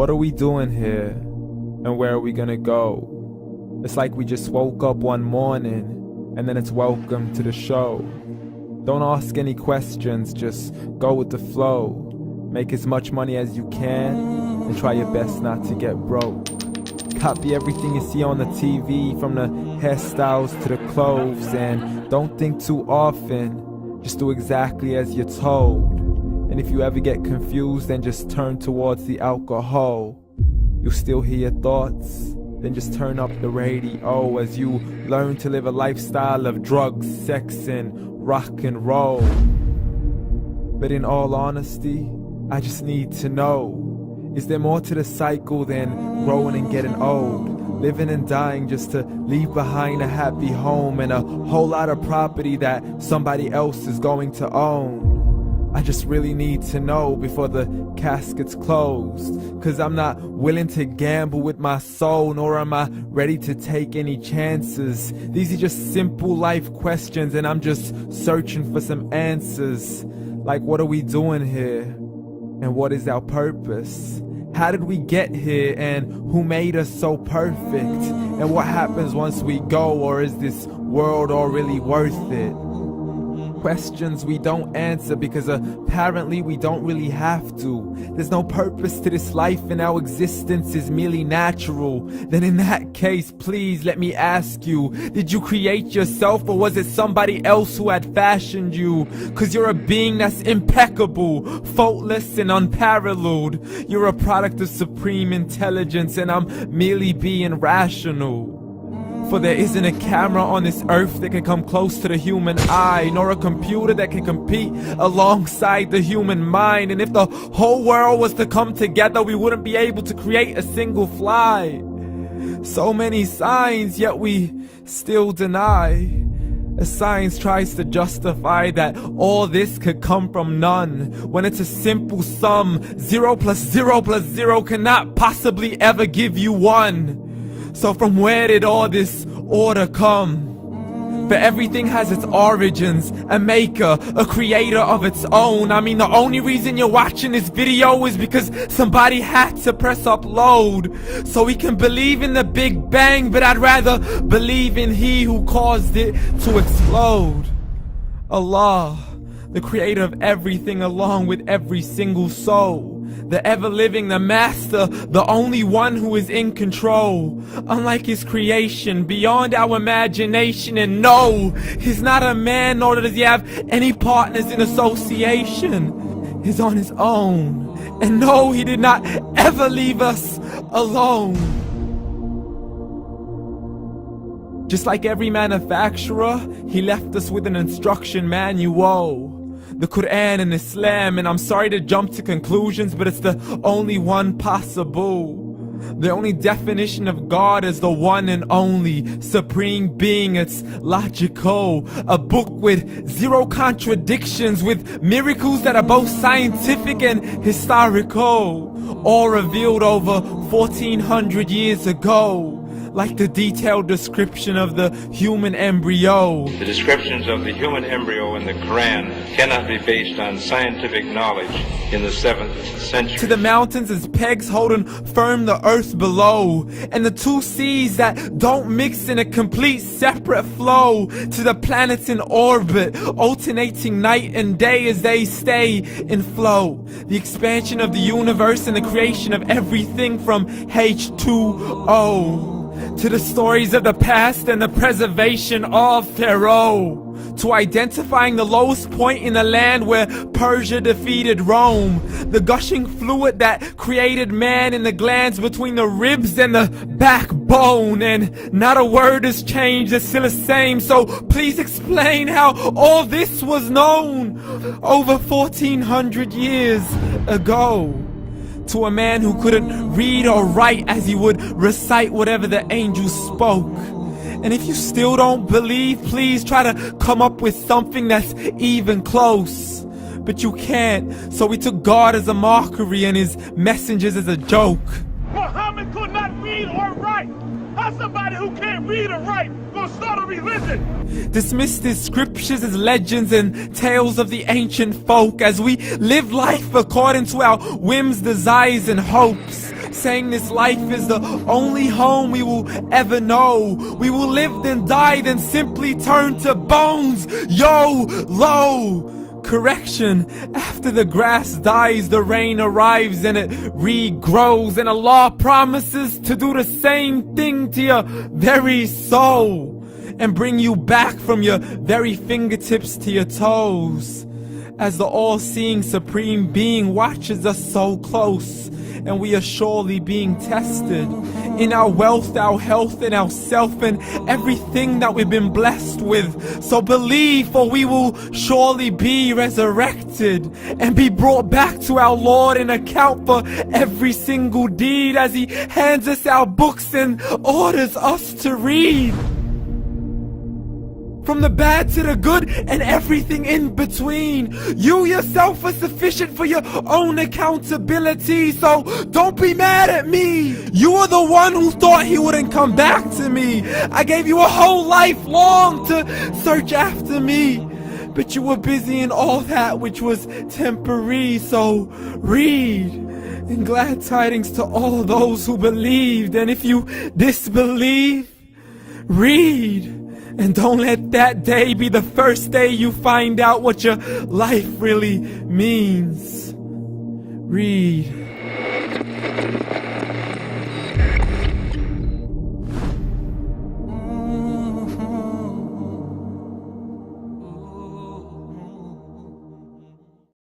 What are we doing here? And where are we gonna go? It's like we just woke up one morning and then it's welcome to the show. Don't ask any questions, just go with the flow. Make as much money as you can and try your best not to get broke. Copy everything you see on the TV, from the hairstyles to the clothes, and don't think too often, just do exactly as you're told. And if you ever get confused, then just turn towards the alcohol. You'll still hear your thoughts, then just turn up the radio as you learn to live a lifestyle of drugs, sex, and rock and roll. But in all honesty, I just need to know, is there more to the cycle than growing and getting old? Living and dying just to leave behind a happy home and a whole lot of property that somebody else is going to own. I just really need to know before the casket's closed, 'cause I'm not willing to gamble with my soul, nor am I ready to take any chances. These are just simple life questions and I'm just searching for some answers. Like, what are we doing here? And what is our purpose? How did we get here, and who made us so perfect? And what happens once we go, or is this world all really worth it? Questions we don't answer because apparently we don't really have to. There's no purpose to this life and our existence is merely natural. Then in that case, please let me ask you, did you create yourself, or was it somebody else who had fashioned you? 'Cause you're a being that's impeccable, faultless and unparalleled. You're a product of supreme intelligence and I'm merely being rational. For there isn't a camera on this earth that can come close to the human eye, nor a computer that can compete alongside the human mind. And if the whole world was to come together, we wouldn't be able to create a single fly. So many signs, yet we still deny. As science tries to justify that all this could come from none, when it's a simple sum. 0 plus 0 plus 0 cannot possibly ever give you 1. So from where did all this order come? For everything has its origins, a maker, a creator of its own. I mean, the only reason you're watching this video is because somebody had to press upload. So we can believe in the Big Bang, but I'd rather believe in He who caused it to explode. Allah, the creator of everything along with every single soul. The ever-living, the master, the only one who is in control. Unlike his creation, beyond our imagination. And no, he's not a man, nor does he have any partners in association. He's on his own. And no, he did not ever leave us alone. Just like every manufacturer, he left us with an instruction manual. The Quran and Islam, and I'm sorry to jump to conclusions, but it's the only one possible. The only definition of God is the one and only supreme being. It's logical, a book with 0 contradictions, with miracles that are both scientific and historical, all revealed over 1400 years ago. Like the detailed description of the human embryo. The descriptions of the human embryo in the Quran cannot be based on scientific knowledge in the 7th century. To the mountains as pegs holding firm the earth below, and the 2 seas that don't mix in a complete separate flow. To the planets in orbit, alternating night and day as they stay in flow. The expansion of the universe and the creation of everything from H2O. To the stories of the past and the preservation of Pharaoh. To identifying the lowest point in the land where Persia defeated Rome. The gushing fluid that created man in the glands between the ribs and the backbone. And not a word has changed, it's still the same. So please explain how all this was known over 1400 years ago. To a man who couldn't read or write as he would recite whatever the angels spoke. And if you still don't believe, please try to come up with something that's even close. But you can't, so we took God as a mockery and his messengers as a joke. Muhammad could not read or write. How's somebody who can't read or write gonna start a religion? Dismissed his scriptures as legends and tales of the ancient folk, as we live life according to our whims, desires, and hopes. saying this life is the only home we will ever know. We will live then die, then simply turn to bones. YOLO! Correction, after the grass dies, the rain arrives and it regrows, and Allah promises to do the same thing to your very soul and bring you back from your very fingertips to your toes, as the all-seeing supreme being watches us so close, and we are surely being tested in our wealth, our health, and our self, and everything that we've been blessed with. So believe, for we will surely be resurrected and be brought back to our Lord and account for every single deed, as He hands us our books and orders us to read. From the bad to the good and everything in between. You yourself are sufficient for your own accountability, so don't be mad at me. You are the one who thought He wouldn't come back to me. I gave you a whole life long to search after me, but you were busy in all that which was temporary. So read, and glad tidings to all those who believed. And if you disbelieve, read. And don't let that day be the first day you find out what your life really means. Read.